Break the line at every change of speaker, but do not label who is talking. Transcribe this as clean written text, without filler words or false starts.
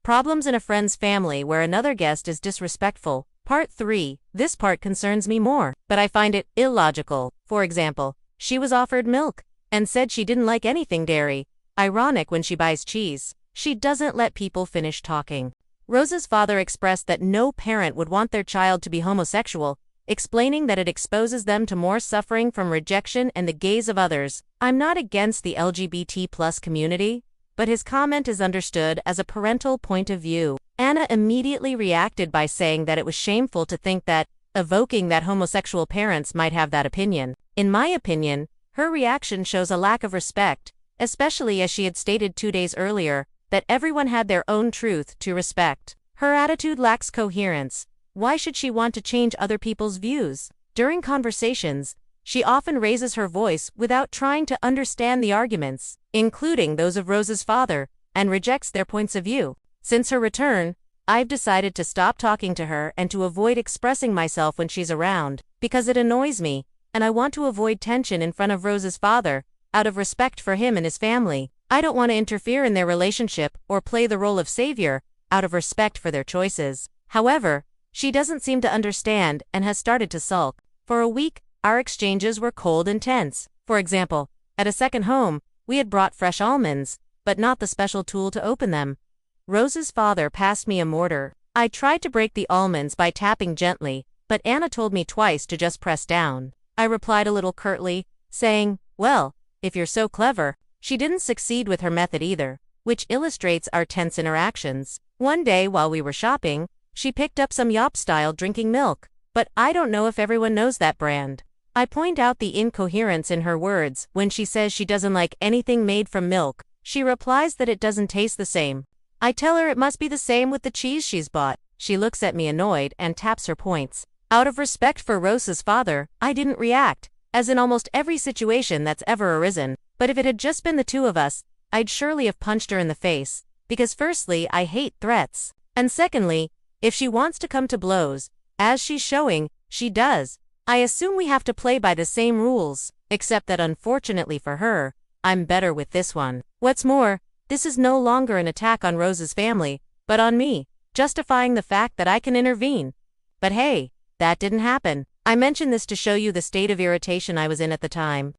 Problems in a friend's family where another guest is disrespectful. Part 3. This part concerns me more, but I find it illogical. For example, she was offered milk and said she didn't like anything dairy. Ironic when she buys cheese. She doesn't let people finish talking. Rose's father expressed that no parent would want their child to be homosexual, explaining that it exposes them to more suffering from rejection and the gaze of others. I'm not against the LGBT+ community, but his comment is understood as a parental point of view. Anna immediately reacted by saying that it was shameful to think that, evoking that homosexual parents might have that opinion. In my opinion, her reaction shows a lack of respect, especially as she had stated 2 days earlier that everyone had their own truth to respect. Her attitude lacks coherence. Why should she want to change other people's views? During conversations, she often raises her voice without trying to understand the arguments, including those of Rose's father, and rejects their points of view. Since her return, I've decided to stop talking to her and to avoid expressing myself when she's around, because it annoys me, and I want to avoid tension in front of Rose's father, out of respect for him and his family. I don't want to interfere in their relationship or play the role of savior, out of respect for their choices. However, she doesn't seem to understand and has started to sulk. For a week, our exchanges were cold and tense. For example, at a second home, we had brought fresh almonds, but not the special tool to open them. Rose's father passed me a mortar. I tried to break the almonds by tapping gently, but Anna told me twice to just press down. I replied a little curtly, saying, "Well, if you're so clever." She didn't succeed with her method either, which illustrates our tense interactions. One day while we were shopping, she picked up some Yop-style drinking milk, but I don't know if everyone knows that brand. I point out the incoherence in her words when she says she doesn't like anything made from milk. She replies that it doesn't taste the same. I tell her it must be the same with the cheese she's bought. She looks at me annoyed and taps her points. Out of respect for Rose's father, I didn't react, as in almost every situation that's ever arisen. But if it had just been the two of us, I'd surely have punched her in the face, because firstly, I hate threats, and secondly, if she wants to come to blows, as she's showing, she does. I assume we have to play by the same rules, except that unfortunately for her, I'm better with this one. What's more, this is no longer an attack on Rose's family, but on me, justifying the fact that I can intervene. But hey, that didn't happen. I mention this to show you the state of irritation I was in at the time.